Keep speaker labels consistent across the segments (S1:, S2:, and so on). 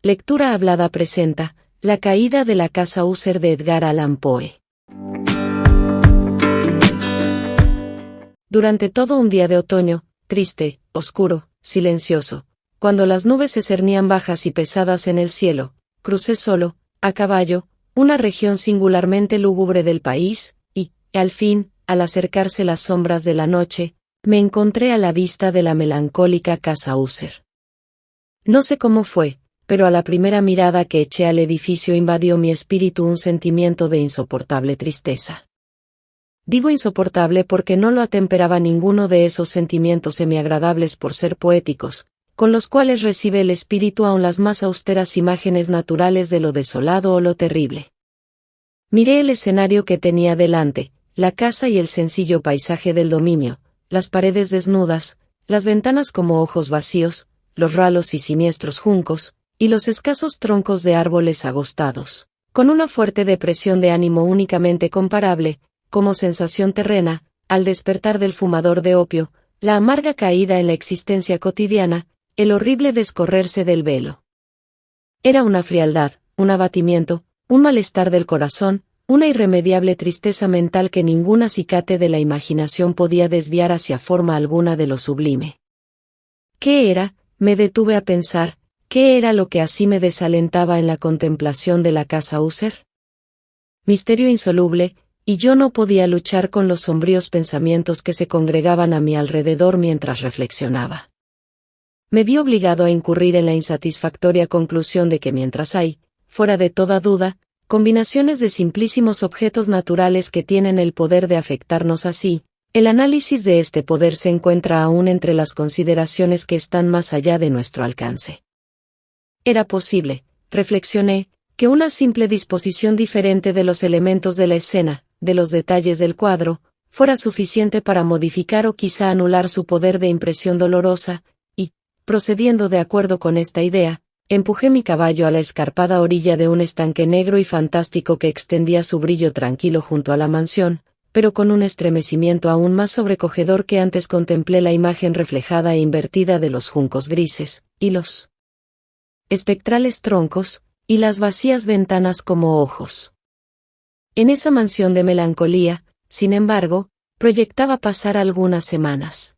S1: Lectura hablada presenta La caída de la casa User de Edgar Allan Poe. Durante todo un día de otoño, triste, oscuro, silencioso, cuando las nubes se cernían bajas y pesadas en el cielo, crucé solo, a caballo, una región singularmente lúgubre del país, y, al fin, al acercarse las sombras de la noche, me encontré a la vista de la melancólica casa User. No sé cómo fue, pero a la primera mirada que eché al edificio invadió mi espíritu un sentimiento de insoportable tristeza. Digo insoportable porque no lo atemperaba ninguno de esos sentimientos semiagradables por ser poéticos, con los cuales recibe el espíritu aun las más austeras imágenes naturales de lo desolado o lo terrible. Miré el escenario que tenía delante, la casa y el sencillo paisaje del dominio, las paredes desnudas, las ventanas como ojos vacíos, los ralos y siniestros juncos, y los escasos troncos de árboles agostados, con una fuerte depresión de ánimo únicamente comparable, como sensación terrena, al despertar del fumador de opio, la amarga caída en la existencia cotidiana, el horrible descorrerse del velo. Era una frialdad, un abatimiento, un malestar del corazón, una irremediable tristeza mental que ningún acicate de la imaginación podía desviar hacia forma alguna de lo sublime. ¿Qué era? Me detuve a pensar. ¿Qué era lo que así me desalentaba en la contemplación de la casa User? Misterio insoluble, y yo no podía luchar con los sombríos pensamientos que se congregaban a mi alrededor mientras reflexionaba. Me vi obligado a incurrir en la insatisfactoria conclusión de que mientras hay, fuera de toda duda, combinaciones de simplísimos objetos naturales que tienen el poder de afectarnos así, el análisis de este poder se encuentra aún entre las consideraciones que están más allá de nuestro alcance. Era posible, reflexioné, que una simple disposición diferente de los elementos de la escena, de los detalles del cuadro, fuera suficiente para modificar o quizá anular su poder de impresión dolorosa, y, procediendo de acuerdo con esta idea, empujé mi caballo a la escarpada orilla de un estanque negro y fantástico que extendía su brillo tranquilo junto a la mansión, pero con un estremecimiento aún más sobrecogedor que antes contemplé la imagen reflejada e invertida de los juncos grises, y los espectrales troncos, y las vacías ventanas como ojos. En esa mansión de melancolía, sin embargo, proyectaba pasar algunas semanas.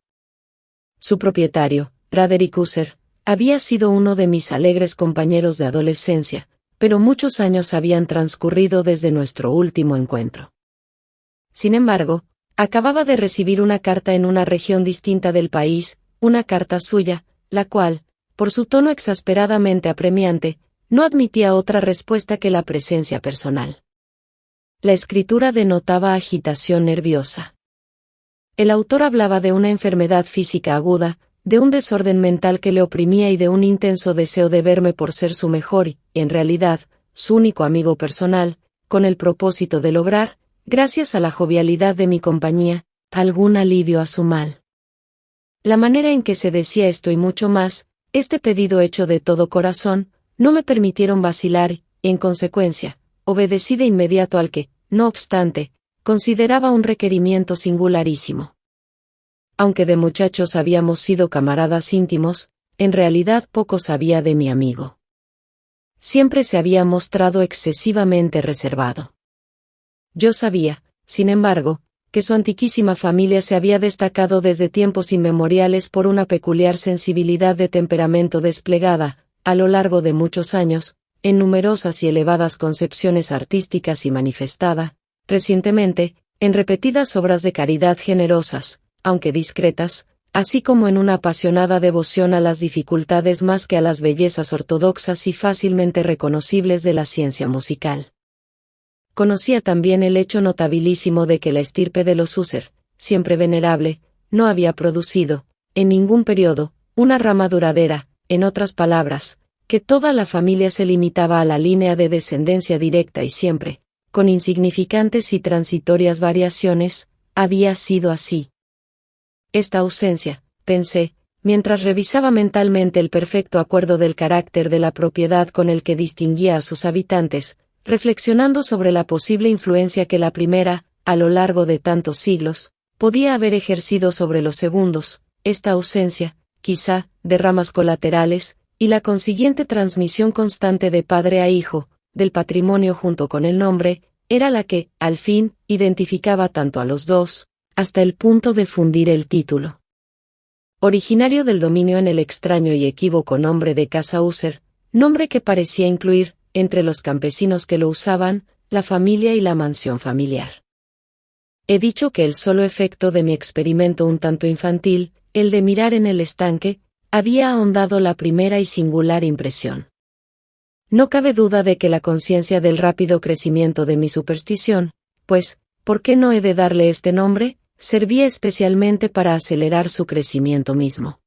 S1: Su propietario, Roderick User, había sido uno de mis alegres compañeros de adolescencia, pero muchos años habían transcurrido desde nuestro último encuentro. Sin embargo, acababa de recibir una carta en una región distinta del país, una carta suya, la cual, por su tono exasperadamente apremiante, no admitía otra respuesta que la presencia personal. La escritura denotaba agitación nerviosa. El autor hablaba de una enfermedad física aguda, de un desorden mental que le oprimía y de un intenso deseo de verme por ser su mejor y, en realidad, su único amigo personal, con el propósito de lograr, gracias a la jovialidad de mi compañía, algún alivio a su mal. La manera en que se decía esto y mucho más, este pedido hecho de todo corazón, no me permitieron vacilar y, en consecuencia, obedecí de inmediato al que, no obstante, consideraba un requerimiento singularísimo. Aunque de muchachos habíamos sido camaradas íntimos, en realidad poco sabía de mi amigo. Siempre se había mostrado excesivamente reservado. Yo sabía, sin embargo, que su antiquísima familia se había destacado desde tiempos inmemoriales por una peculiar sensibilidad de temperamento desplegada, a lo largo de muchos años, en numerosas y elevadas concepciones artísticas y manifestada, recientemente, en repetidas obras de caridad generosas, aunque discretas, así como en una apasionada devoción a las dificultades más que a las bellezas ortodoxas y fácilmente reconocibles de la ciencia musical. Conocía también el hecho notabilísimo de que la estirpe de los User, siempre venerable, no había producido, en ningún periodo, una rama duradera, en otras palabras, que toda la familia se limitaba a la línea de descendencia directa y siempre, con insignificantes y transitorias variaciones, había sido así. Esta ausencia, pensé, mientras revisaba mentalmente el perfecto acuerdo del carácter de la propiedad con el que distinguía a sus habitantes, reflexionando sobre la posible influencia que la primera, a lo largo de tantos siglos, podía haber ejercido sobre los segundos, esta ausencia, quizá, de ramas colaterales, y la consiguiente transmisión constante de padre a hijo, del patrimonio junto con el nombre, era la que, al fin, identificaba tanto a los dos, hasta el punto de fundir el título. Originario del dominio en el extraño y equívoco nombre de Casa User, nombre que parecía incluir, entre los campesinos que lo usaban, la familia y la mansión familiar. He dicho que el solo efecto de mi experimento un tanto infantil, el de mirar en el estanque, había ahondado la primera y singular impresión. No cabe duda de que la conciencia del rápido crecimiento de mi superstición, pues, ¿por qué no he de darle este nombre?, servía especialmente para acelerar su crecimiento mismo.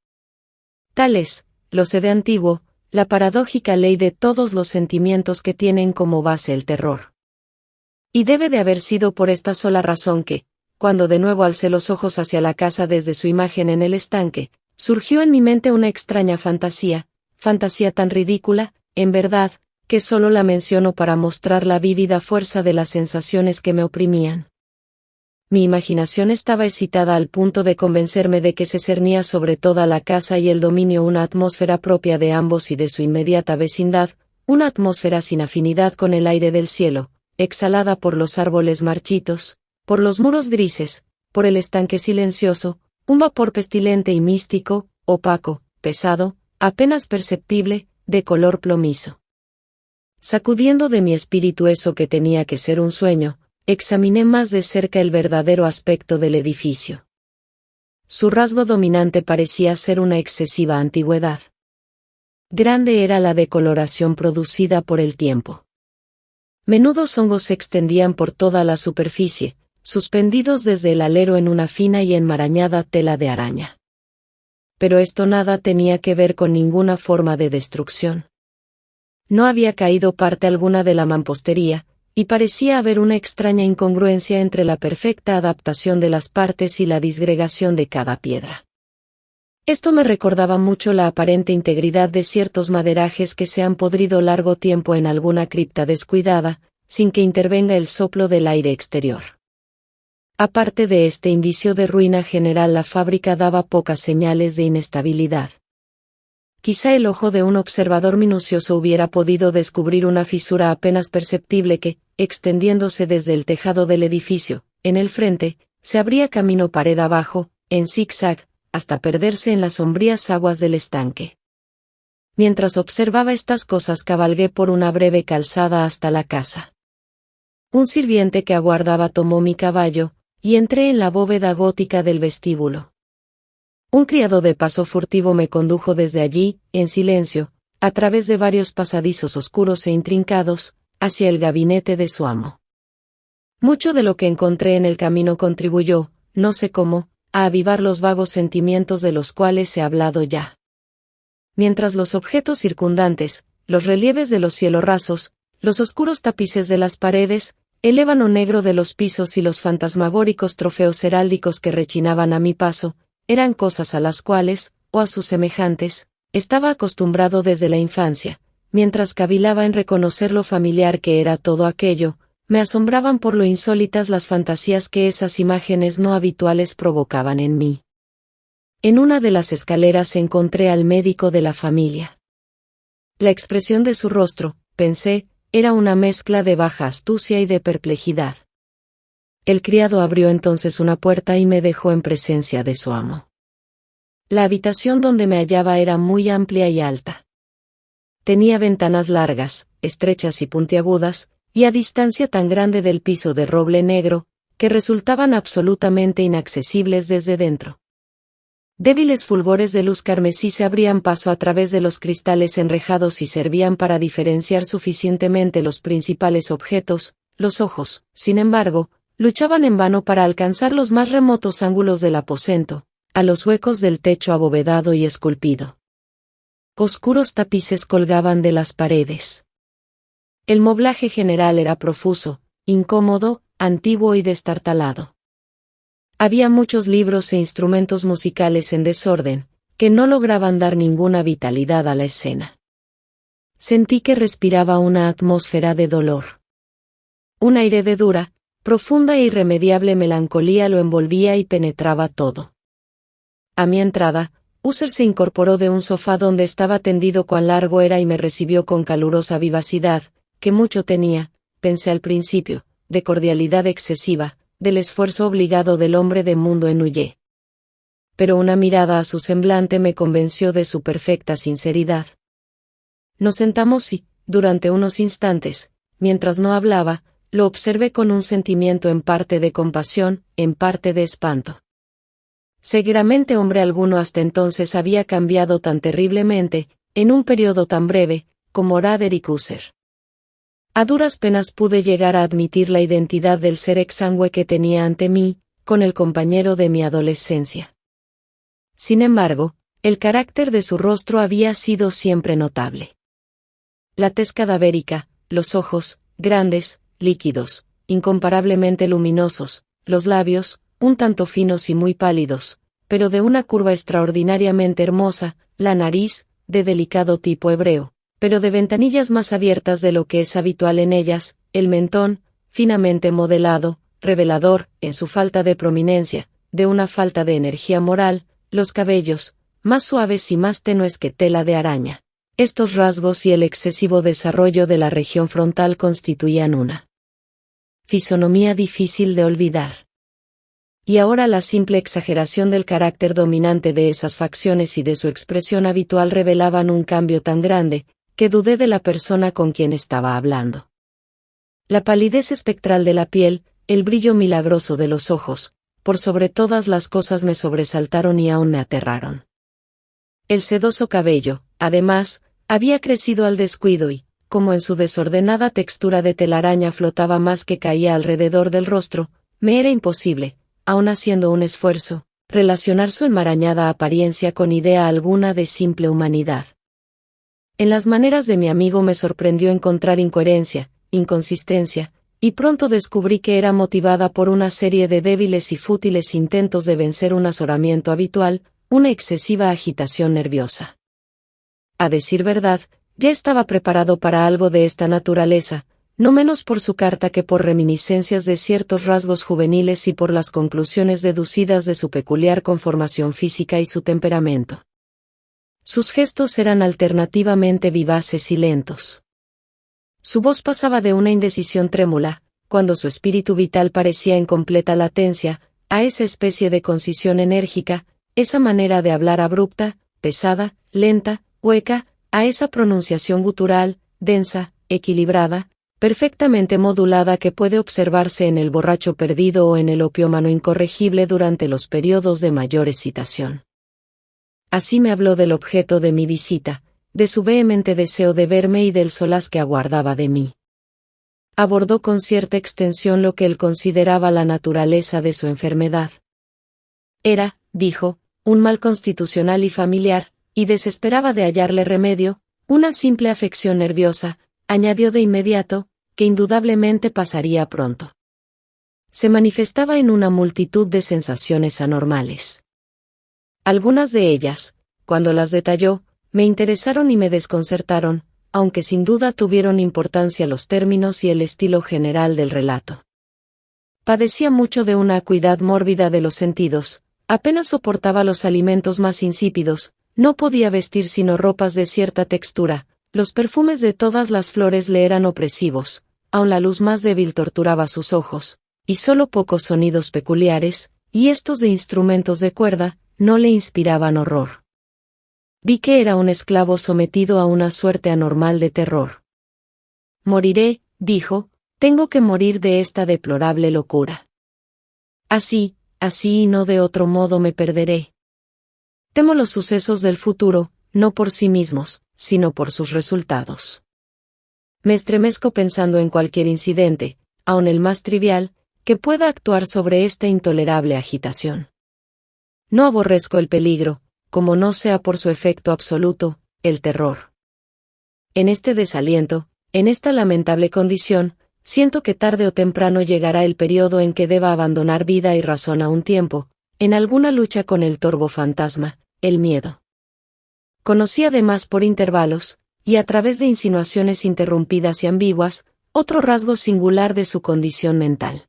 S1: Tal es, lo sé de antiguo, la paradójica ley de todos los sentimientos que tienen como base el terror. Y debe de haber sido por esta sola razón que, cuando de nuevo alcé los ojos hacia la casa desde su imagen en el estanque, surgió en mi mente una extraña fantasía tan ridícula, en verdad, que solo la menciono para mostrar la vívida fuerza de las sensaciones que me oprimían. Mi imaginación estaba excitada al punto de convencerme de que se cernía sobre toda la casa y el dominio una atmósfera propia de ambos y de su inmediata vecindad, una atmósfera sin afinidad con el aire del cielo, exhalada por los árboles marchitos, por los muros grises, por el estanque silencioso, un vapor pestilente y místico, opaco, pesado, apenas perceptible, de color plomizo. Sacudiendo de mi espíritu eso que tenía que ser un sueño, examiné más de cerca el verdadero aspecto del edificio. Su rasgo dominante parecía ser una excesiva antigüedad. Grande era la decoloración producida por el tiempo. Menudos hongos se extendían por toda la superficie, suspendidos desde el alero en una fina y enmarañada tela de araña. Pero esto nada tenía que ver con ninguna forma de destrucción. No había caído parte alguna de la mampostería, y parecía haber una extraña incongruencia entre la perfecta adaptación de las partes y la disgregación de cada piedra. Esto me recordaba mucho la aparente integridad de ciertos maderajes que se han podrido largo tiempo en alguna cripta descuidada, sin que intervenga el soplo del aire exterior. Aparte de este indicio de ruina general, la fábrica daba pocas señales de inestabilidad. Quizá el ojo de un observador minucioso hubiera podido descubrir una fisura apenas perceptible que, extendiéndose desde el tejado del edificio, en el frente, se abría camino pared abajo, en zigzag, hasta perderse en las sombrías aguas del estanque. Mientras observaba estas cosas cabalgué por una breve calzada hasta la casa. Un sirviente que aguardaba tomó mi caballo, y entré en la bóveda gótica del vestíbulo. Un criado de paso furtivo me condujo desde allí, en silencio, a través de varios pasadizos oscuros e intrincados, hacia el gabinete de su amo. Mucho de lo que encontré en el camino contribuyó, no sé cómo, a avivar los vagos sentimientos de los cuales he hablado ya. Mientras los objetos circundantes, los relieves de los cielos rasos, los oscuros tapices de las paredes, el ébano negro de los pisos y los fantasmagóricos trofeos heráldicos que rechinaban a mi paso, eran cosas a las cuales, o a sus semejantes, estaba acostumbrado desde la infancia, mientras cavilaba en reconocer lo familiar que era todo aquello, me asombraban por lo insólitas las fantasías que esas imágenes no habituales provocaban en mí. En una de las escaleras encontré al médico de la familia. La expresión de su rostro, pensé, era una mezcla de baja astucia y de perplejidad. El criado abrió entonces una puerta y me dejó en presencia de su amo. La habitación donde me hallaba era muy amplia y alta. Tenía ventanas largas, estrechas y puntiagudas, y a distancia tan grande del piso de roble negro, que resultaban absolutamente inaccesibles desde dentro. Débiles fulgores de luz carmesí se abrían paso a través de los cristales enrejados y servían para diferenciar suficientemente los principales objetos. Los ojos, sin embargo, luchaban en vano para alcanzar los más remotos ángulos del aposento, a los huecos del techo abovedado y esculpido. Oscuros tapices colgaban de las paredes. El moblaje general era profuso, incómodo, antiguo y destartalado. Había muchos libros e instrumentos musicales en desorden, que no lograban dar ninguna vitalidad a la escena. Sentí que respiraba una atmósfera de dolor. Un aire de dura, profunda e irremediable melancolía lo envolvía y penetraba todo. A mi entrada, User se incorporó de un sofá donde estaba tendido cuán largo era y me recibió con calurosa vivacidad, que mucho tenía, pensé al principio, de cordialidad excesiva, del esfuerzo obligado del hombre de mundo en huye. Pero una mirada a su semblante me convenció de su perfecta sinceridad. Nos sentamos y, durante unos instantes, mientras no hablaba, lo observé con un sentimiento en parte de compasión, en parte de espanto. Seguramente hombre alguno hasta entonces había cambiado tan terriblemente, en un periodo tan breve, como Roderick User. A duras penas pude llegar a admitir la identidad del ser exangüe que tenía ante mí, con el compañero de mi adolescencia. Sin embargo, el carácter de su rostro había sido siempre notable. La tez cadavérica, los ojos, grandes, líquidos, incomparablemente luminosos, los labios, un tanto finos y muy pálidos, pero de una curva extraordinariamente hermosa, la nariz, de delicado tipo hebreo, pero de ventanillas más abiertas de lo que es habitual en ellas, el mentón, finamente modelado, revelador, en su falta de prominencia, de una falta de energía moral, los cabellos, más suaves y más tenues que tela de araña. Estos rasgos y el excesivo desarrollo de la región frontal constituían una fisonomía difícil de olvidar. Y ahora la simple exageración del carácter dominante de esas facciones y de su expresión habitual revelaban un cambio tan grande, que dudé de la persona con quien estaba hablando. La palidez espectral de la piel, el brillo milagroso de los ojos, por sobre todas las cosas me sobresaltaron y aún me aterraron. El sedoso cabello, además, había crecido al descuido y, como en su desordenada textura de telaraña flotaba más que caía alrededor del rostro, me era imposible, aun haciendo un esfuerzo, relacionar su enmarañada apariencia con idea alguna de simple humanidad. En las maneras de mi amigo me sorprendió encontrar incoherencia, inconsistencia, y pronto descubrí que era motivada por una serie de débiles y fútiles intentos de vencer un azoramiento habitual, una excesiva agitación nerviosa. A decir verdad, ya estaba preparado para algo de esta naturaleza, no menos por su carta que por reminiscencias de ciertos rasgos juveniles y por las conclusiones deducidas de su peculiar conformación física y su temperamento. Sus gestos eran alternativamente vivaces y lentos. Su voz pasaba de una indecisión trémula, cuando su espíritu vital parecía en completa latencia, a esa especie de concisión enérgica, esa manera de hablar abrupta, pesada, lenta, hueca, a esa pronunciación gutural, densa, equilibrada, perfectamente modulada que puede observarse en el borracho perdido o en el opiómano incorregible durante los periodos de mayor excitación. Así me habló del objeto de mi visita, de su vehemente deseo de verme y del solaz que aguardaba de mí. Abordó con cierta extensión lo que él consideraba la naturaleza de su enfermedad. Era, dijo, un mal constitucional y familiar, y desesperaba de hallarle remedio, una simple afección nerviosa, añadió de inmediato, que indudablemente pasaría pronto. Se manifestaba en una multitud de sensaciones anormales. Algunas de ellas, cuando las detalló, me interesaron y me desconcertaron, aunque sin duda tuvieron importancia los términos y el estilo general del relato. Padecía mucho de una acuidad mórbida de los sentidos, apenas soportaba los alimentos más insípidos, no podía vestir sino ropas de cierta textura, los perfumes de todas las flores le eran opresivos, aun la luz más débil torturaba sus ojos, y solo pocos sonidos peculiares, y estos de instrumentos de cuerda, no le inspiraban horror. Vi que era un esclavo sometido a una suerte anormal de terror. Moriré, dijo, tengo que morir de esta deplorable locura. Así y no de otro modo me perderé. Temo los sucesos del futuro, no por sí mismos, sino por sus resultados. Me estremezco pensando en cualquier incidente, aun el más trivial, que pueda actuar sobre esta intolerable agitación. No aborrezco el peligro, como no sea por su efecto absoluto, el terror. En este desaliento, en esta lamentable condición, siento que tarde o temprano llegará el periodo en que deba abandonar vida y razón a un tiempo, en alguna lucha con el torvo fantasma, el miedo. Conocí además por intervalos, y a través de insinuaciones interrumpidas y ambiguas, otro rasgo singular de su condición mental.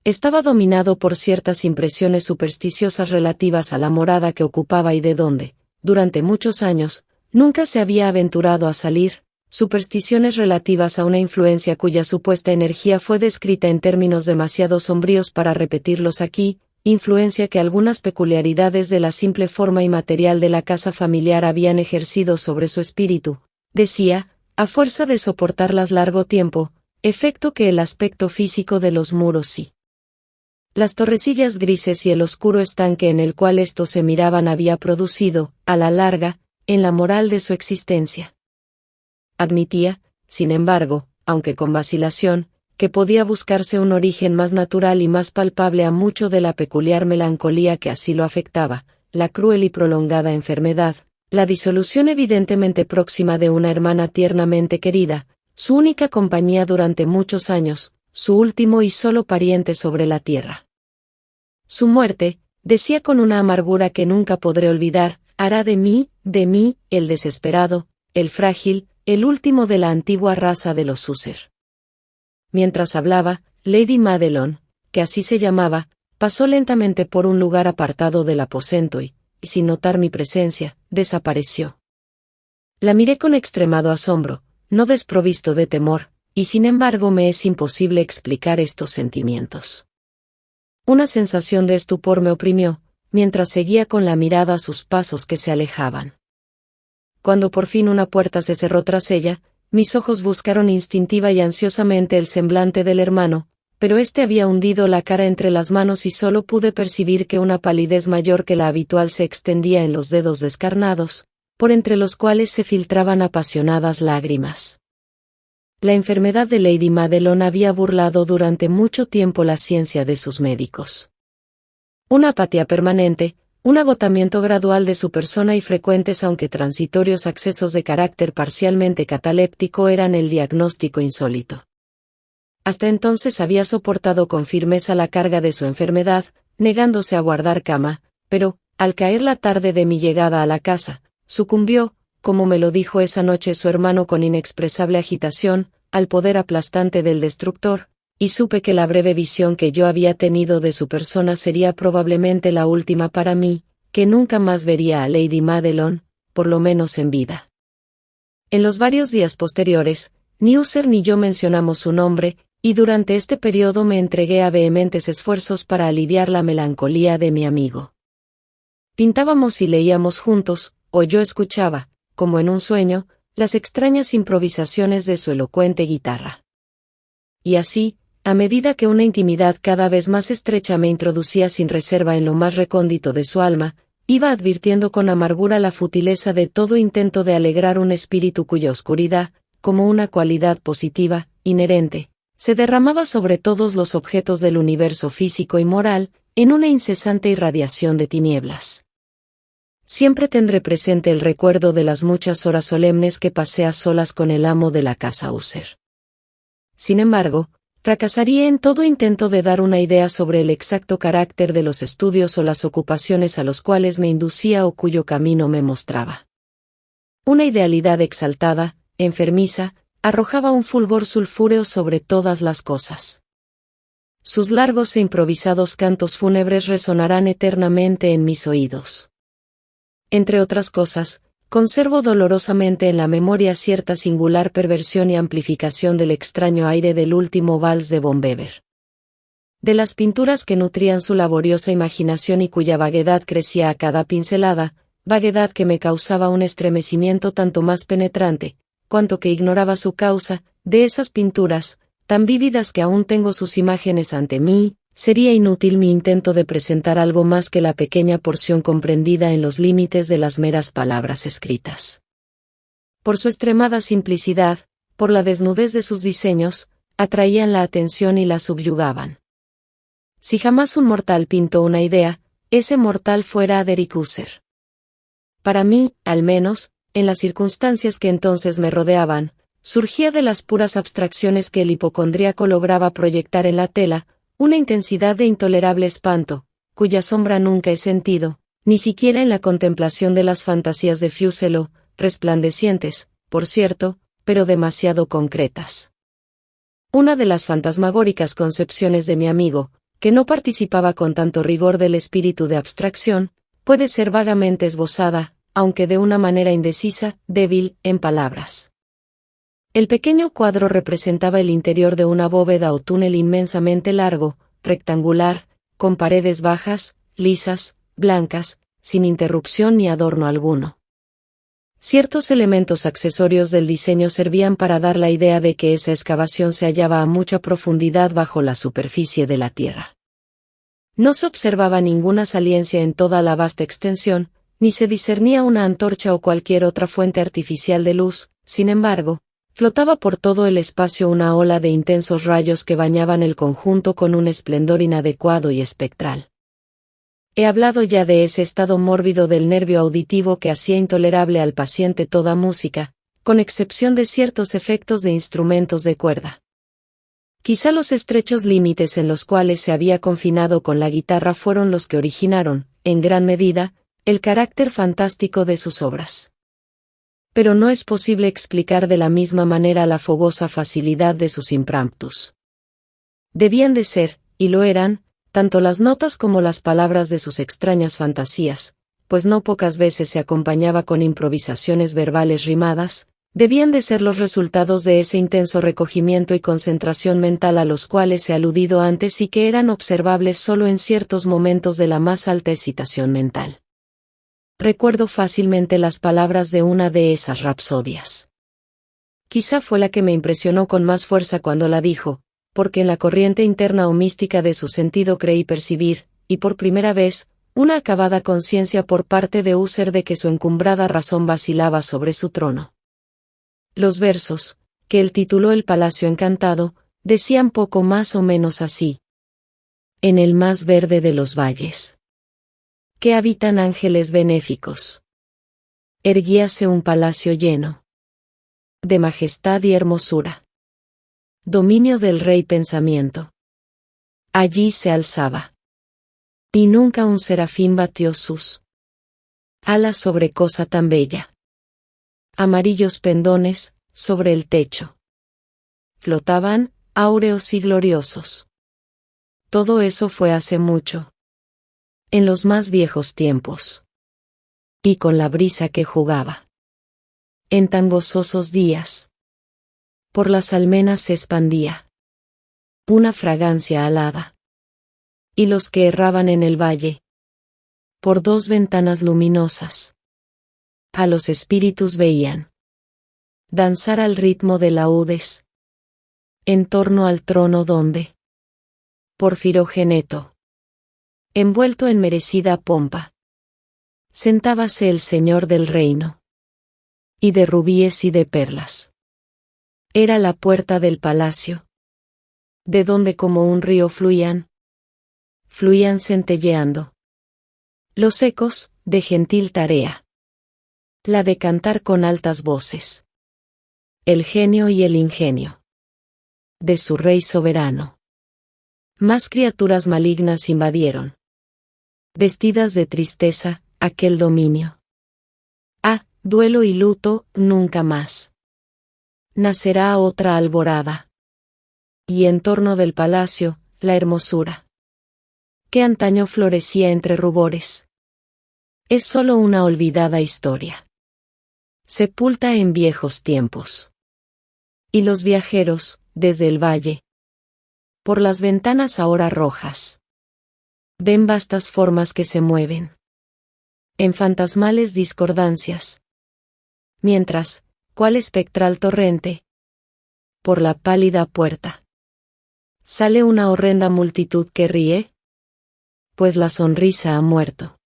S1: Estaba dominado por ciertas impresiones supersticiosas relativas a la morada que ocupaba y de donde, durante muchos años, nunca se había aventurado a salir, supersticiones relativas a una influencia cuya supuesta energía fue descrita en términos demasiado sombríos para repetirlos aquí, influencia que algunas peculiaridades de la simple forma inmaterial de la casa familiar habían ejercido sobre su espíritu, decía, a fuerza de soportarlas largo tiempo, efecto que el aspecto físico de los muros sí. Las torrecillas grises y el oscuro estanque en el cual estos se miraban había producido, a la larga, en la moral de su existencia. Admitía, sin embargo, aunque con vacilación, que podía buscarse un origen más natural y más palpable a mucho de la peculiar melancolía que así lo afectaba, la cruel y prolongada enfermedad, la disolución evidentemente próxima de una hermana tiernamente querida, su única compañía durante muchos años, su último y solo pariente sobre la tierra. Su muerte, decía con una amargura que nunca podré olvidar, hará de mí, el desesperado, el frágil, el último de la antigua raza de los User. Mientras hablaba, Lady Madelon, que así se llamaba, pasó lentamente por un lugar apartado del aposento y, sin notar mi presencia, desapareció. La miré con extremado asombro, no desprovisto de temor, y sin embargo me es imposible explicar estos sentimientos. Una sensación de estupor me oprimió, mientras seguía con la mirada sus pasos que se alejaban. Cuando por fin una puerta se cerró tras ella, mis ojos buscaron instintiva y ansiosamente el semblante del hermano, pero éste había hundido la cara entre las manos y solo pude percibir que una palidez mayor que la habitual se extendía en los dedos descarnados, por entre los cuales se filtraban apasionadas lágrimas. La enfermedad de Lady Madelon había burlado durante mucho tiempo la ciencia de sus médicos. Una apatía permanente, un agotamiento gradual de su persona y frecuentes aunque transitorios accesos de carácter parcialmente cataléptico eran el diagnóstico insólito. Hasta entonces había soportado con firmeza la carga de su enfermedad, negándose a guardar cama, pero, al caer la tarde de mi llegada a la casa, sucumbió, como me lo dijo esa noche su hermano con inexpresable agitación, al poder aplastante del destructor, y supe que la breve visión que yo había tenido de su persona sería probablemente la última para mí, que nunca más vería a Lady Madelon, por lo menos en vida. En los varios días posteriores, ni User ni yo mencionamos su nombre, y durante este periodo me entregué a vehementes esfuerzos para aliviar la melancolía de mi amigo. Pintábamos y leíamos juntos, o yo escuchaba, como en un sueño, las extrañas improvisaciones de su elocuente guitarra. Y así, a medida que una intimidad cada vez más estrecha me introducía sin reserva en lo más recóndito de su alma, iba advirtiendo con amargura la futileza de todo intento de alegrar un espíritu cuya oscuridad, como una cualidad positiva, inherente, se derramaba sobre todos los objetos del universo físico y moral, en una incesante irradiación de tinieblas. Siempre tendré presente el recuerdo de las muchas horas solemnes que pasé a solas con el amo de la casa User. Sin embargo, fracasaría en todo intento de dar una idea sobre el exacto carácter de los estudios o las ocupaciones a los cuales me inducía o cuyo camino me mostraba. Una idealidad exaltada, enfermiza, arrojaba un fulgor sulfúreo sobre todas las cosas. Sus largos e improvisados cantos fúnebres resonarán eternamente en mis oídos. Entre otras cosas, conservo dolorosamente en la memoria cierta singular perversión y amplificación del extraño aire del último vals de von Weber. De las pinturas que nutrían su laboriosa imaginación y cuya vaguedad crecía a cada pincelada, vaguedad que me causaba un estremecimiento tanto más penetrante, cuanto que ignoraba su causa, de esas pinturas, tan vívidas que aún tengo sus imágenes ante mí, sería inútil mi intento de presentar algo más que la pequeña porción comprendida en los límites de las meras palabras escritas. Por su extremada simplicidad, por la desnudez de sus diseños, atraían la atención y la subyugaban. Si jamás un mortal pintó una idea, ese mortal fuera Derek User. Para mí, al menos, en las circunstancias que entonces me rodeaban, surgía de las puras abstracciones que el hipocondríaco lograba proyectar en la tela, una intensidad de intolerable espanto, cuya sombra nunca he sentido, ni siquiera en la contemplación de las fantasías de Fuselo, resplandecientes, por cierto, pero demasiado concretas. Una de las fantasmagóricas concepciones de mi amigo, que no participaba con tanto rigor del espíritu de abstracción, puede ser vagamente esbozada, aunque de una manera indecisa, débil, en palabras. El pequeño cuadro representaba el interior de una bóveda o túnel inmensamente largo, rectangular, con paredes bajas, lisas, blancas, sin interrupción ni adorno alguno. Ciertos elementos accesorios del diseño servían para dar la idea de que esa excavación se hallaba a mucha profundidad bajo la superficie de la tierra. No se observaba ninguna saliencia en toda la vasta extensión, ni se discernía una antorcha o cualquier otra fuente artificial de luz. Sin embargo, flotaba por todo el espacio una ola de intensos rayos que bañaban el conjunto con un esplendor inadecuado y espectral. He hablado ya de ese estado mórbido del nervio auditivo que hacía intolerable al paciente toda música, con excepción de ciertos efectos de instrumentos de cuerda. Quizá los estrechos límites en los cuales se había confinado con la guitarra fueron los que originaron, en gran medida, el carácter fantástico de sus obras. Pero no es posible explicar de la misma manera la fogosa facilidad de sus impromptus. Debían de ser, y lo eran, tanto las notas como las palabras de sus extrañas fantasías, pues no pocas veces se acompañaba con improvisaciones verbales rimadas, debían de ser los resultados de ese intenso recogimiento y concentración mental a los cuales he aludido antes y que eran observables solo en ciertos momentos de la más alta excitación mental. Recuerdo fácilmente las palabras de una de esas rapsodias. Quizá fue la que me impresionó con más fuerza cuando la dijo, porque en la corriente interna o mística de su sentido creí percibir, y por primera vez, una acabada conciencia por parte de Husserl de que su encumbrada razón vacilaba sobre su trono. Los versos, que él tituló El Palacio Encantado, decían poco más o menos así. En el más verde de los valles, que habitan ángeles benéficos, erguíase un palacio lleno de majestad y hermosura. Dominio del rey pensamiento. Allí se alzaba. Y nunca un serafín batió sus alas sobre cosa tan bella. Amarillos pendones, sobre el techo. Flotaban, áureos y gloriosos. Todo eso fue hace mucho. En los más viejos tiempos. Y con la brisa que jugaba. En tan gozosos días. Por las almenas se expandía una fragancia alada. Y los que erraban en el valle, por dos ventanas luminosas, a los espíritus veían danzar al ritmo de laúdes, en torno al trono donde, por Firogeneto, envuelto en merecida pompa, sentábase el señor del reino, y de rubíes y de perlas. Era la puerta del palacio, de donde como un río fluían centelleando los ecos, de gentil tarea, la de cantar con altas voces, el genio y el ingenio de su rey soberano. Más criaturas malignas invadieron, vestidas de tristeza, aquel dominio. Duelo y luto, nunca más. Nacerá otra alborada. Y en torno del palacio, la hermosura, que antaño florecía entre rubores, es sólo una olvidada historia, sepulta en viejos tiempos. Y los viajeros, desde el valle, por las ventanas ahora rojas, ven vastas formas que se mueven en fantasmales discordancias, mientras, cual espectral torrente, por la pálida puerta, sale una horrenda multitud que ríe, pues la sonrisa ha muerto.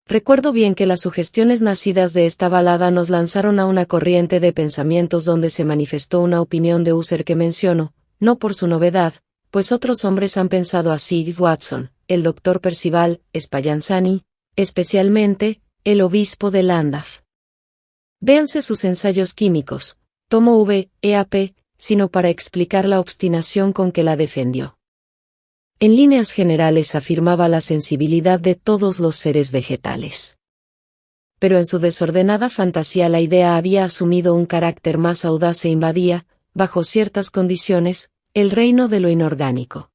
S1: Recuerdo bien que las sugestiones nacidas de esta balada nos lanzaron a una corriente de pensamientos donde se manifestó una opinión de Husserl que menciono, no por su novedad, pues otros hombres han pensado así: Watson, el doctor Percival, Spallanzani, especialmente, el obispo de Llandaff. Véanse sus ensayos químicos, tomo V.E.A.P., sino para explicar la obstinación con que la defendió. En líneas generales afirmaba la sensibilidad de todos los seres vegetales. Pero en su desordenada fantasía la idea había asumido un carácter más audaz e invadía, bajo ciertas condiciones, el reino de lo inorgánico.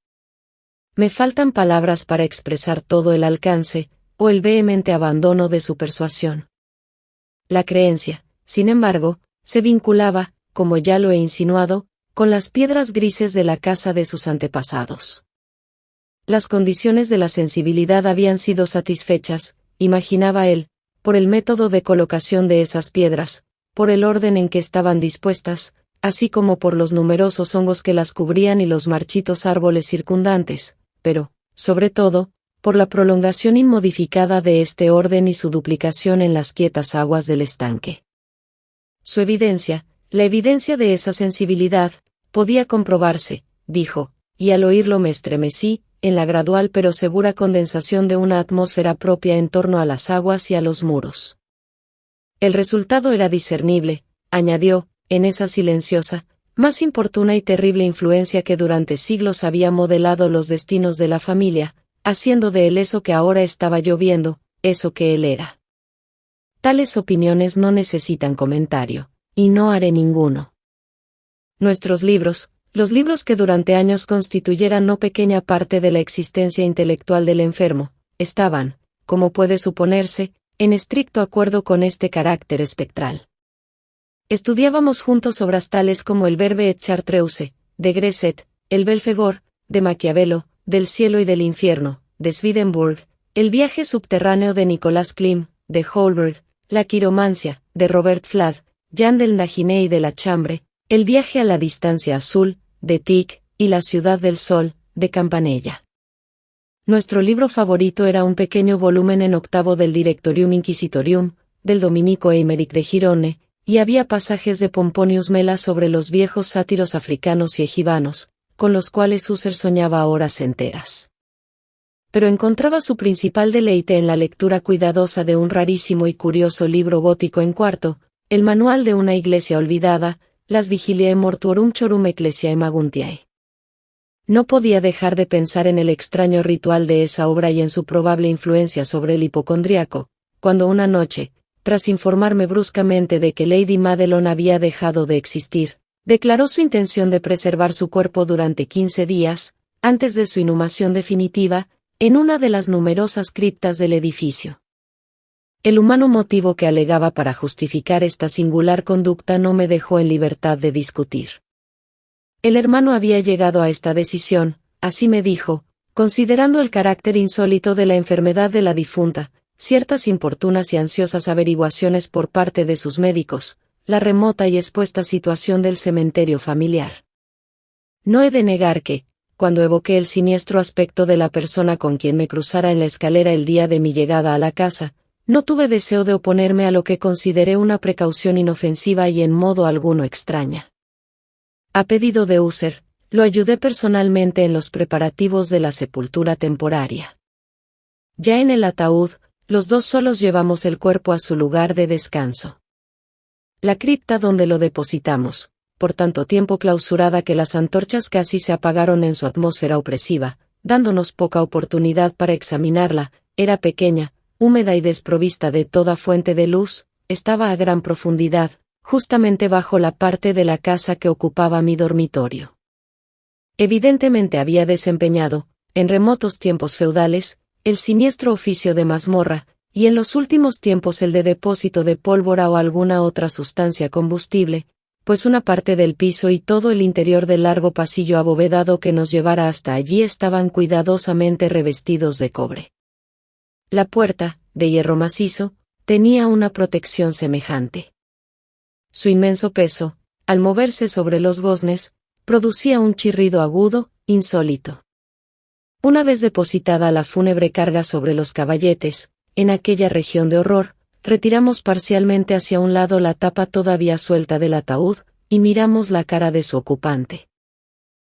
S1: Me faltan palabras para expresar todo el alcance, o el vehemente abandono de su persuasión. La creencia, sin embargo, se vinculaba, como ya lo he insinuado, con las piedras grises de la casa de sus antepasados. Las condiciones de la sensibilidad habían sido satisfechas, imaginaba él, por el método de colocación de esas piedras, por el orden en que estaban dispuestas, así como por los numerosos hongos que las cubrían y los marchitos árboles circundantes, pero, sobre todo, por la prolongación inmodificada de este orden y su duplicación en las quietas aguas del estanque. Su evidencia, la evidencia de esa sensibilidad, podía comprobarse, dijo, y al oírlo me estremecí, en la gradual pero segura condensación de una atmósfera propia en torno a las aguas y a los muros. El resultado era discernible, añadió, en esa silenciosa, más importuna y terrible influencia que durante siglos había modelado los destinos de la familia, haciendo de él eso que ahora estaba yo viendo, eso que él era. Tales opiniones no necesitan comentario, y no haré ninguno. Nuestros libros, los libros que durante años constituyeran no pequeña parte de la existencia intelectual del enfermo, estaban, como puede suponerse, en estricto acuerdo con este carácter espectral. Estudiábamos juntos obras tales como el Verbe et Chartreuse, de Gresset, el Belfegor, de Maquiavelo, del cielo y del infierno, de Swedenborg, el viaje subterráneo de Nicolas Klim, de Holberg, la quiromancia, de Robert Fladd, Jean del Daginé y de la Chambre, el viaje a la distancia azul, de Tieck, y la ciudad del sol, de Campanella. Nuestro libro favorito era un pequeño volumen en octavo del Directorium Inquisitorium, del dominico Eimeric de Girone, y había pasajes de Pomponius Mela sobre los viejos sátiros africanos y egibanos, con los cuales Husserl soñaba horas enteras. Pero encontraba su principal deleite en la lectura cuidadosa de un rarísimo y curioso libro gótico en cuarto, el manual de una iglesia olvidada, Las Vigiliae Mortuorum Chorum Ecclesiae Maguntiae. No podía dejar de pensar en el extraño ritual de esa obra y en su probable influencia sobre el hipocondríaco, cuando una noche, tras informarme bruscamente de que Lady Madelon había dejado de existir, declaró su intención de preservar su cuerpo durante 15 días, antes de su inhumación definitiva, en una de las numerosas criptas del edificio. El humano motivo que alegaba para justificar esta singular conducta no me dejó en libertad de discutir. El hermano había llegado a esta decisión, así me dijo, considerando el carácter insólito de la enfermedad de la difunta, ciertas importunas y ansiosas averiguaciones por parte de sus médicos, la remota y expuesta situación del cementerio familiar. No he de negar que, cuando evoqué el siniestro aspecto de la persona con quien me cruzara en la escalera el día de mi llegada a la casa, no tuve deseo de oponerme a lo que consideré una precaución inofensiva y en modo alguno extraña. A pedido de Husserl, lo ayudé personalmente en los preparativos de la sepultura temporaria. Ya en el ataúd, los dos solos llevamos el cuerpo a su lugar de descanso. La cripta donde lo depositamos, por tanto tiempo clausurada que las antorchas casi se apagaron en su atmósfera opresiva, dándonos poca oportunidad para examinarla, era pequeña, húmeda y desprovista de toda fuente de luz, estaba a gran profundidad, justamente bajo la parte de la casa que ocupaba mi dormitorio. Evidentemente había desempeñado, en remotos tiempos feudales, el siniestro oficio de mazmorra, y en los últimos tiempos el de depósito de pólvora o alguna otra sustancia combustible, pues una parte del piso y todo el interior del largo pasillo abovedado que nos llevara hasta allí estaban cuidadosamente revestidos de cobre. La puerta, de hierro macizo, tenía una protección semejante. Su inmenso peso, al moverse sobre los goznes, producía un chirrido agudo, insólito. Una vez depositada la fúnebre carga sobre los caballetes, en aquella región de horror, retiramos parcialmente hacia un lado la tapa todavía suelta del ataúd, y miramos la cara de su ocupante.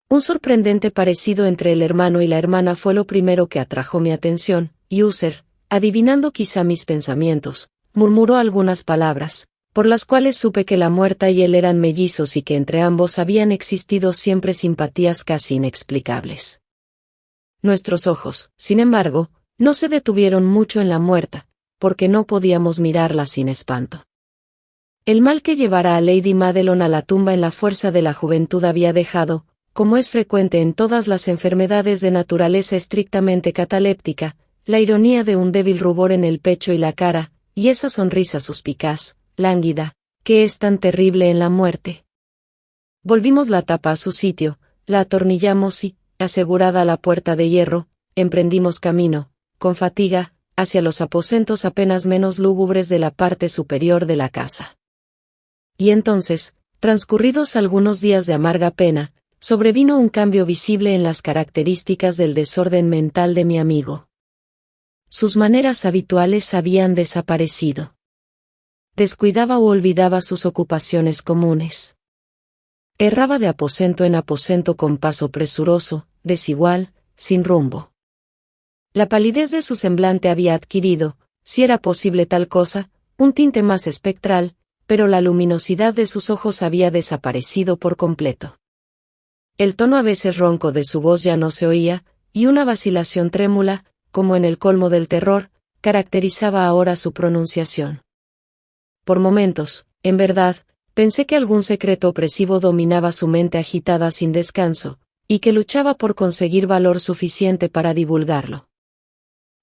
S1: Un sorprendente parecido entre el hermano y la hermana fue lo primero que atrajo mi atención, y Husserl, adivinando quizá mis pensamientos, murmuró algunas palabras, por las cuales supe que la muerta y él eran mellizos y que entre ambos habían existido siempre simpatías casi inexplicables. Nuestros ojos, sin embargo, no se detuvieron mucho en la muerta, porque no podíamos mirarla sin espanto. El mal que llevara a Lady Madelon a la tumba en la fuerza de la juventud había dejado, como es frecuente en todas las enfermedades de naturaleza estrictamente cataléptica, la ironía de un débil rubor en el pecho y la cara, y esa sonrisa suspicaz, lánguida, que es tan terrible en la muerte. Volvimos la tapa a su sitio, la atornillamos y, asegurada la puerta de hierro, emprendimos camino, con fatiga, hacia los aposentos apenas menos lúgubres de la parte superior de la casa. Y entonces, transcurridos algunos días de amarga pena, sobrevino un cambio visible en las características del desorden mental de mi amigo. Sus maneras habituales habían desaparecido. Descuidaba o olvidaba sus ocupaciones comunes. Erraba de aposento en aposento con paso presuroso, desigual, sin rumbo. La palidez de su semblante había adquirido, si era posible tal cosa, un tinte más espectral, pero la luminosidad de sus ojos había desaparecido por completo. El tono a veces ronco de su voz ya no se oía, y una vacilación trémula, como en el colmo del terror, caracterizaba ahora su pronunciación. Por momentos, en verdad, pensé que algún secreto opresivo dominaba su mente agitada sin descanso, y que luchaba por conseguir valor suficiente para divulgarlo.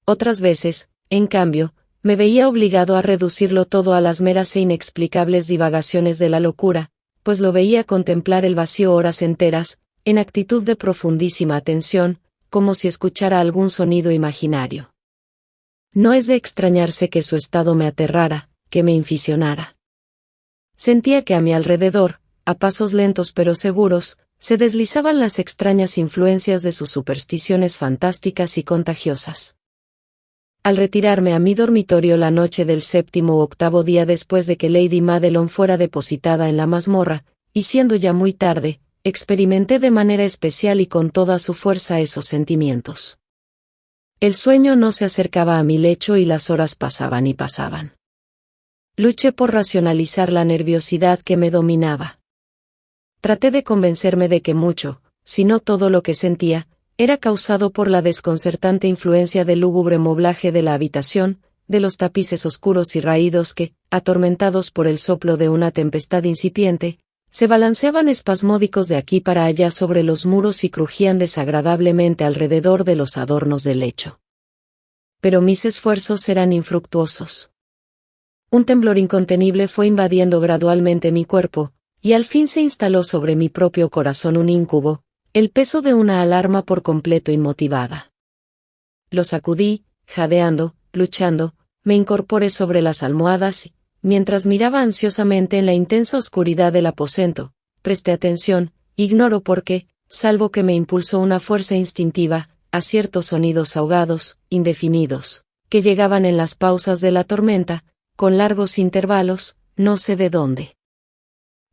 S1: Otras veces, en cambio, me veía obligado a reducirlo todo a las meras e inexplicables divagaciones de la locura, pues lo veía contemplar el vacío horas enteras, en actitud de profundísima atención, como si escuchara algún sonido imaginario. No es de extrañarse que su estado me aterrara, que me inficionara. Sentía que a mi alrededor, a pasos lentos pero seguros, se deslizaban las extrañas influencias de sus supersticiones fantásticas y contagiosas. Al retirarme a mi dormitorio la noche del 7º u 8º día después de que Lady Madelon fuera depositada en la mazmorra, y siendo ya muy tarde, experimenté de manera especial y con toda su fuerza esos sentimientos. El sueño no se acercaba a mi lecho y las horas pasaban y pasaban. Luché por racionalizar la nerviosidad que me dominaba. Traté de convencerme de que mucho, si no todo lo que sentía, era causado por la desconcertante influencia del lúgubre moblaje de la habitación, de los tapices oscuros y raídos que, atormentados por el soplo de una tempestad incipiente, se balanceaban espasmódicos de aquí para allá sobre los muros y crujían desagradablemente alrededor de los adornos del lecho. Pero mis esfuerzos eran infructuosos. Un temblor incontenible fue invadiendo gradualmente mi cuerpo, y al fin se instaló sobre mi propio corazón un íncubo, el peso de una alarma por completo inmotivada. Lo sacudí, jadeando, luchando, me incorporé sobre las almohadas y, mientras miraba ansiosamente en la intensa oscuridad del aposento, presté atención, ignoro por qué, salvo que me impulsó una fuerza instintiva, a ciertos sonidos ahogados, indefinidos, que llegaban en las pausas de la tormenta, con largos intervalos, no sé de dónde.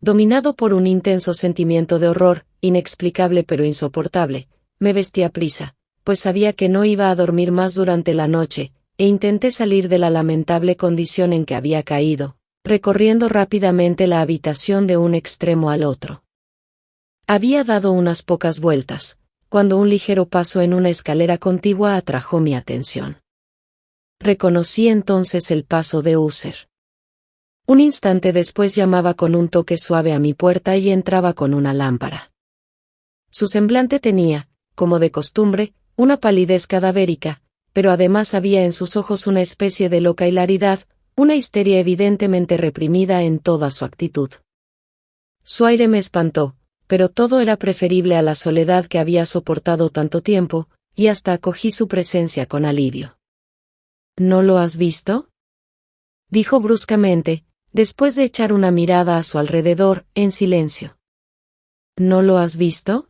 S1: Dominado por un intenso sentimiento de horror, inexplicable pero insoportable, me vestí a prisa, pues sabía que no iba a dormir más durante la noche, e intenté salir de la lamentable condición en que había caído, recorriendo rápidamente la habitación de un extremo al otro. Había dado unas pocas vueltas, cuando un ligero paso en una escalera contigua atrajo mi atención. Reconocí entonces el paso de User. Un instante después llamaba con un toque suave a mi puerta y entraba con una lámpara. Su semblante tenía, como de costumbre, una palidez cadavérica, pero además había en sus ojos una especie de loca hilaridad, una histeria evidentemente reprimida en toda su actitud. Su aire me espantó, pero todo era preferible a la soledad que había soportado tanto tiempo, y hasta acogí su presencia con alivio. ¿No lo has visto?, dijo bruscamente, después de echar una mirada a su alrededor, en silencio. ¿No lo has visto?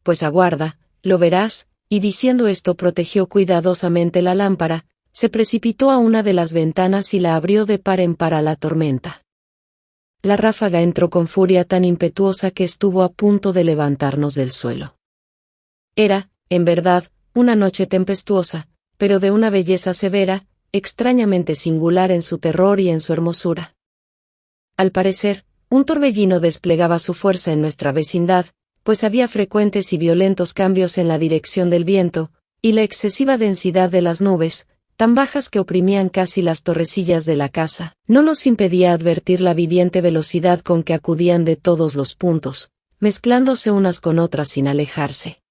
S1: Pues aguarda, lo verás, y diciendo esto protegió cuidadosamente la lámpara, se precipitó a una de las ventanas y la abrió de par en par a la tormenta. La ráfaga entró con furia tan impetuosa que estuvo a punto de levantarnos del suelo. Era, en verdad, una noche tempestuosa, pero de una belleza severa, extrañamente singular en su terror y en su hermosura. Al parecer, un torbellino desplegaba su fuerza en nuestra vecindad, pues había frecuentes y violentos cambios en la dirección del viento, y la excesiva densidad de las nubes, tan bajas que oprimían casi las torrecillas de la casa, no nos impedía advertir la viviente velocidad con que acudían de todos los puntos, mezclándose unas con otras sin alejarse.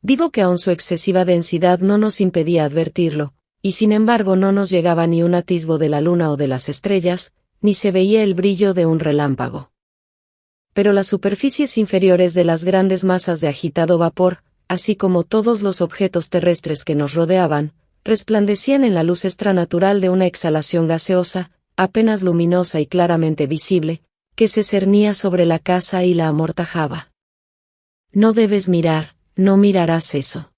S1: Digo que aun su excesiva densidad no nos impedía advertirlo, y sin embargo no nos llegaba ni un atisbo de la luna o de las estrellas, ni se veía el brillo de un relámpago. Pero las superficies inferiores de las grandes masas de agitado vapor, así como todos los objetos terrestres que nos rodeaban, resplandecían en la luz extranatural de una exhalación gaseosa, apenas luminosa y claramente visible, que se cernía sobre la casa y la amortajaba. No debes mirar, no mirarás eso,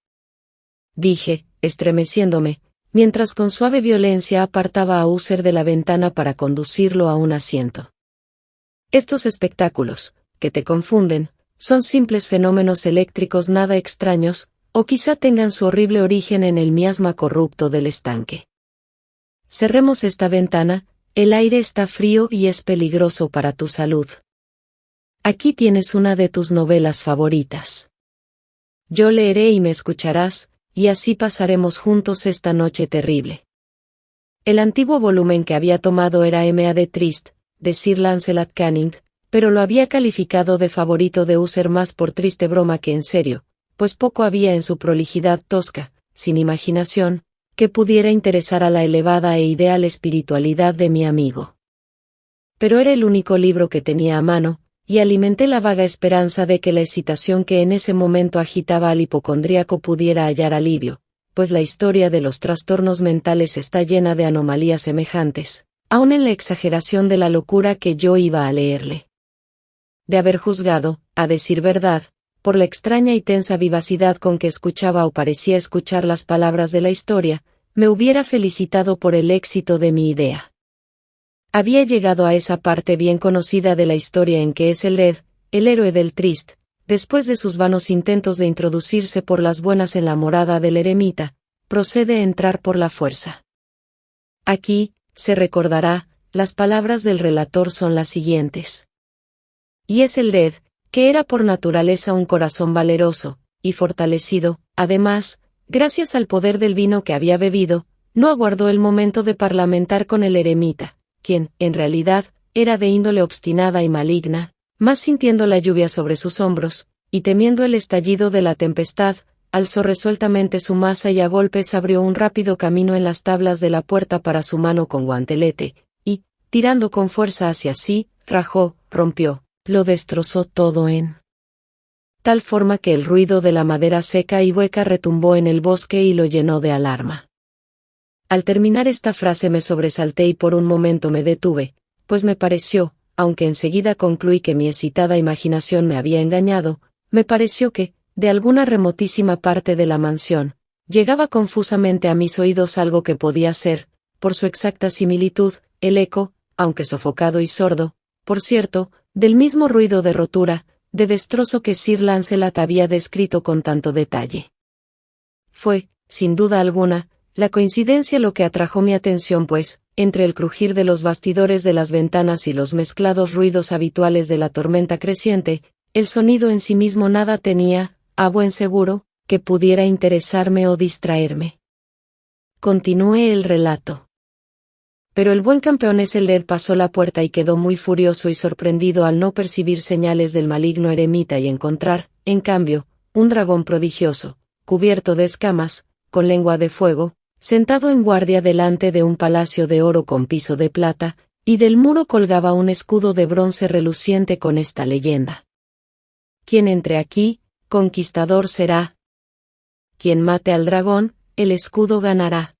S1: dije, estremeciéndome, mientras con suave violencia apartaba a User de la ventana para conducirlo a un asiento. Estos espectáculos, que te confunden, son simples fenómenos eléctricos nada extraños, o quizá tengan su horrible origen en el miasma corrupto del estanque. Cerremos esta ventana, el aire está frío y es peligroso para tu salud. Aquí tienes una de tus novelas favoritas. Yo leeré y me escucharás, y así pasaremos juntos esta noche terrible. El antiguo volumen que había tomado era M.A.D. Trist, de Sir Lancelot Canning, pero lo había calificado de favorito de User más por triste broma que en serio, pues poco había en su prolijidad tosca, sin imaginación, que pudiera interesar a la elevada e ideal espiritualidad de mi amigo. Pero era el único libro que tenía a mano, y alimenté la vaga esperanza de que la excitación que en ese momento agitaba al hipocondríaco pudiera hallar alivio, pues la historia de los trastornos mentales está llena de anomalías semejantes, aun en la exageración de la locura que yo iba a leerle. De haber juzgado, a decir verdad, por la extraña y tensa vivacidad con que escuchaba o parecía escuchar las palabras de la historia, me hubiera felicitado por el éxito de mi idea. Había llegado a esa parte bien conocida de la historia en que Eselred, el héroe del Trist, después de sus vanos intentos de introducirse por las buenas en la morada del eremita, procede a entrar por la fuerza. Aquí, se recordará, las palabras del relator son las siguientes. Y Eselred, que era por naturaleza un corazón valeroso, y fortalecido, además, gracias al poder del vino que había bebido, no aguardó el momento de parlamentar con el eremita, quien, en realidad, era de índole obstinada y maligna, más sintiendo la lluvia sobre sus hombros, y temiendo el estallido de la tempestad, alzó resueltamente su maza y a golpes abrió un rápido camino en las tablas de la puerta para su mano con guantelete, y, tirando con fuerza hacia sí, rajó, rompió, lo destrozó todo en tal forma que el ruido de la madera seca y hueca retumbó en el bosque y lo llenó de alarma. Al terminar esta frase me sobresalté y por un momento me detuve, pues me pareció, aunque enseguida concluí que mi excitada imaginación me había engañado, me pareció que, de alguna remotísima parte de la mansión, llegaba confusamente a mis oídos algo que podía ser, por su exacta similitud, el eco, aunque sofocado y sordo, por cierto, del mismo ruido de rotura, de destrozo que Sir Lancelot había descrito con tanto detalle. Fue, sin duda alguna, la coincidencia lo que atrajo mi atención pues, entre el crujir de los bastidores de las ventanas y los mezclados ruidos habituales de la tormenta creciente, el sonido en sí mismo nada tenía, a buen seguro, que pudiera interesarme o distraerme. Continué el relato. Pero el buen campeón Eselred pasó la puerta y quedó muy furioso y sorprendido al no percibir señales del maligno eremita y encontrar, en cambio, un dragón prodigioso, cubierto de escamas, con lengua de fuego, sentado en guardia delante de un palacio de oro con piso de plata, y del muro colgaba un escudo de bronce reluciente con esta leyenda. Quien entre aquí, conquistador será. Quien mate al dragón, el escudo ganará.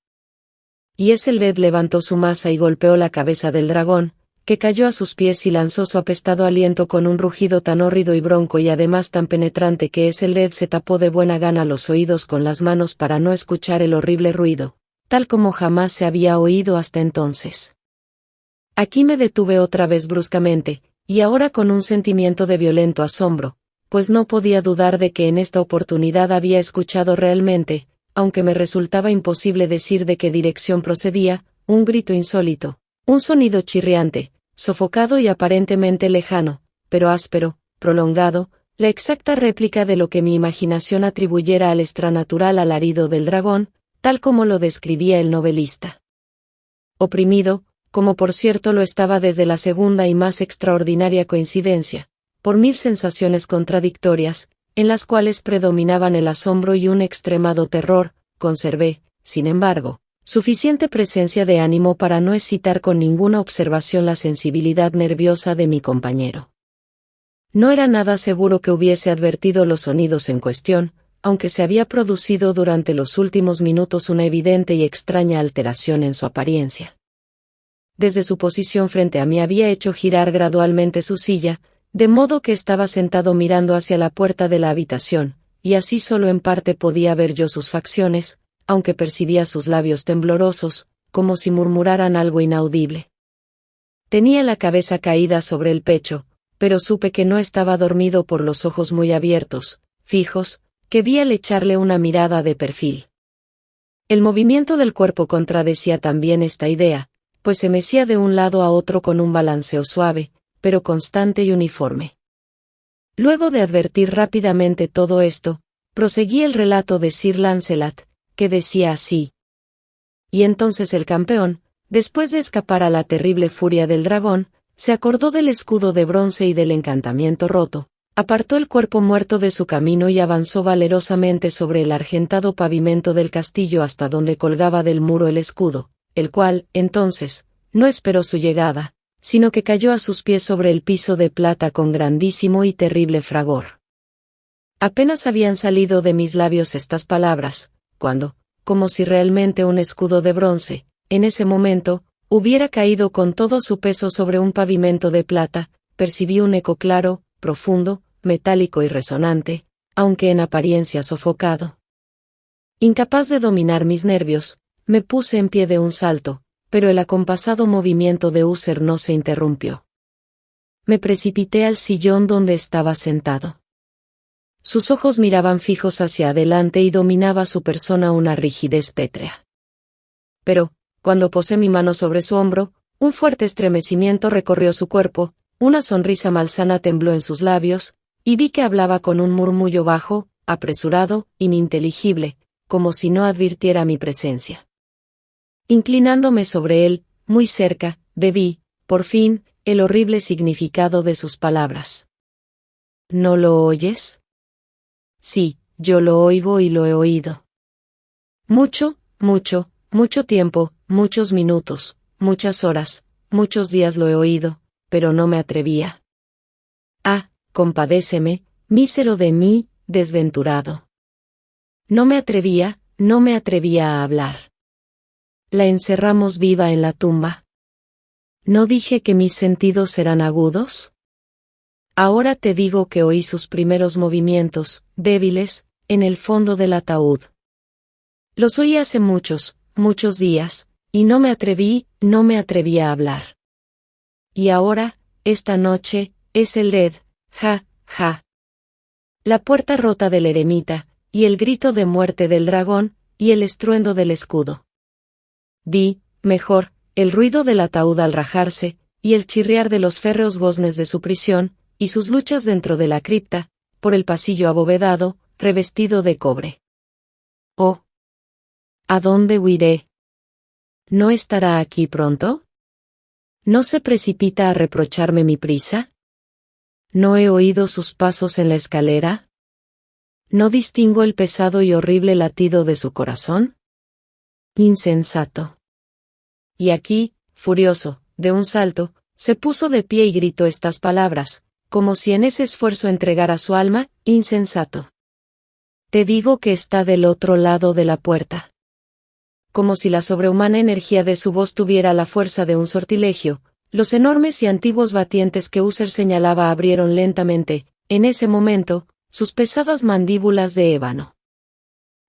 S1: Y Eselred levantó su maza y golpeó la cabeza del dragón, que cayó a sus pies y lanzó su apestado aliento con un rugido tan hórrido y bronco y además tan penetrante que Eselred se tapó de buena gana los oídos con las manos para no escuchar el horrible ruido, tal como jamás se había oído hasta entonces. Aquí me detuve otra vez bruscamente, y ahora con un sentimiento de violento asombro, pues no podía dudar de que en esta oportunidad había escuchado realmente, aunque me resultaba imposible decir de qué dirección procedía, un grito insólito, un sonido chirriante, sofocado y aparentemente lejano, pero áspero, prolongado, la exacta réplica de lo que mi imaginación atribuyera al extranatural alarido del dragón, tal como lo describía el novelista. Oprimido, como por cierto lo estaba desde la segunda y más extraordinaria coincidencia, por 1000 sensaciones contradictorias, en las cuales predominaban el asombro y un extremado terror, conservé, sin embargo, suficiente presencia de ánimo para no excitar con ninguna observación la sensibilidad nerviosa de mi compañero. No era nada seguro que hubiese advertido los sonidos en cuestión, aunque se había producido durante los últimos minutos una evidente y extraña alteración en su apariencia. Desde su posición frente a mí había hecho girar gradualmente su silla, de modo que estaba sentado mirando hacia la puerta de la habitación, y así solo en parte podía ver yo sus facciones, aunque percibía sus labios temblorosos, como si murmuraran algo inaudible. Tenía la cabeza caída sobre el pecho, pero supe que no estaba dormido por los ojos muy abiertos, fijos, que vi al echarle una mirada de perfil. El movimiento del cuerpo contradecía también esta idea, pues se mecía de un lado a otro con un balanceo suave, pero constante y uniforme. Luego de advertir rápidamente todo esto, proseguí el relato de Sir Lancelot, que decía así. Y entonces el campeón, después de escapar a la terrible furia del dragón, se acordó del escudo de bronce y del encantamiento roto, apartó el cuerpo muerto de su camino y avanzó valerosamente sobre el argentado pavimento del castillo hasta donde colgaba del muro el escudo, el cual, entonces, no esperó su llegada, sino que cayó a sus pies sobre el piso de plata con grandísimo y terrible fragor. Apenas habían salido de mis labios estas palabras, cuando, como si realmente un escudo de bronce, en ese momento, hubiera caído con todo su peso sobre un pavimento de plata, percibí un eco claro, profundo, metálico y resonante, aunque en apariencia sofocado. Incapaz de dominar mis nervios, me puse en pie de un salto, pero el acompasado movimiento de Uther no se interrumpió. Me precipité al sillón donde estaba sentado. Sus ojos miraban fijos hacia adelante y dominaba su persona una rigidez pétrea. Pero, cuando posé mi mano sobre su hombro, un fuerte estremecimiento recorrió su cuerpo, una sonrisa malsana tembló en sus labios, y vi que hablaba con un murmullo bajo, apresurado, ininteligible, como si no advirtiera mi presencia. Inclinándome sobre él, muy cerca, bebí, por fin, el horrible significado de sus palabras. ¿No lo oyes? Sí, yo lo oigo y lo he oído. Mucho, mucho, mucho tiempo, muchos minutos, muchas horas, muchos días lo he oído, pero no me atrevía. Ah, compadéceme, mísero de mí, desventurado. No me atrevía a hablar. La encerramos viva en la tumba. ¿No dije que mis sentidos eran agudos? Ahora te digo que oí sus primeros movimientos, débiles, en el fondo del ataúd. Los oí hace muchos, muchos días, y no me atreví a hablar. Y ahora, esta noche, es el Dead, ja, ja. La puerta rota del eremita, y el grito de muerte del dragón, y el estruendo del escudo. Mejor, el ruido del ataúd al rajarse, y el chirriar de los férreos goznes de su prisión, y sus luchas dentro de la cripta, por el pasillo abovedado, revestido de cobre. Oh. ¿A dónde huiré? ¿No estará aquí pronto? ¿No se precipita a reprocharme mi prisa? ¿No he oído sus pasos en la escalera? ¿No distingo el pesado y horrible latido de su corazón? Insensato. Y aquí, furioso, de un salto, se puso de pie y gritó estas palabras, como si en ese esfuerzo entregara su alma, insensato. Te digo que está del otro lado de la puerta. Como si la sobrehumana energía de su voz tuviera la fuerza de un sortilegio, los enormes y antiguos batientes que Uther señalaba abrieron lentamente, en ese momento, sus pesadas mandíbulas de ébano.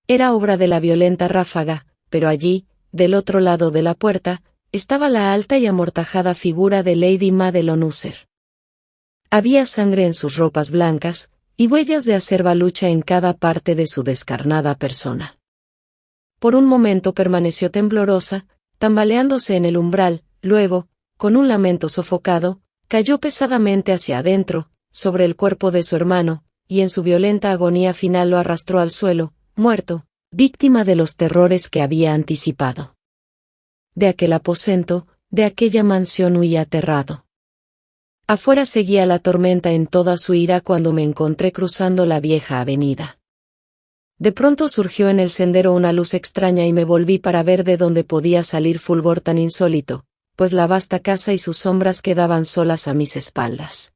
S1: Era obra de la violenta ráfaga, pero allí, del otro lado de la puerta, estaba la alta y amortajada figura de Lady Madelon Uther. Había sangre en sus ropas blancas, y huellas de acerba lucha en cada parte de su descarnada persona. Por un momento permaneció temblorosa, tambaleándose en el umbral, luego, con un lamento sofocado, cayó pesadamente hacia adentro, sobre el cuerpo de su hermano, y en su violenta agonía final lo arrastró al suelo, muerto, víctima de los terrores que había anticipado. De aquel aposento, de aquella mansión huía aterrado. Afuera seguía la tormenta en toda su ira cuando me encontré cruzando la vieja avenida. De pronto surgió en el sendero una luz extraña y me volví para ver de dónde podía salir fulgor tan insólito, pues la vasta casa y sus sombras quedaban solas a mis espaldas.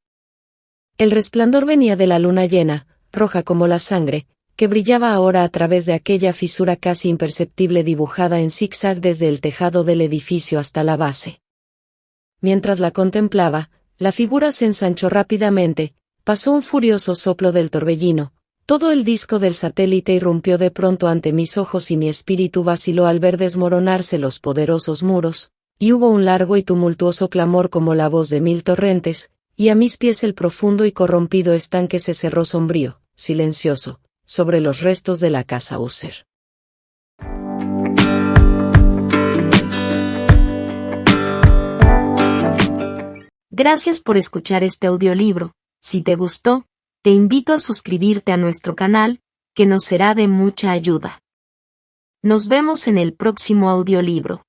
S1: El resplandor venía de la luna llena, roja como la sangre, que brillaba ahora a través de aquella fisura casi imperceptible dibujada en zigzag desde el tejado del edificio hasta la base. Mientras la contemplaba, la figura se ensanchó rápidamente, pasó un furioso soplo del torbellino, todo el disco del satélite irrumpió de pronto ante mis ojos y mi espíritu vaciló al ver desmoronarse los poderosos muros, y hubo un largo y tumultuoso clamor como la voz de mil torrentes, y a mis pies el profundo y corrompido estanque se cerró sombrío, silencioso, sobre los restos de la casa User.
S2: Gracias por escuchar este audiolibro. Si te gustó, te invito a suscribirte a nuestro canal, que nos será de mucha ayuda. Nos vemos en el próximo audiolibro.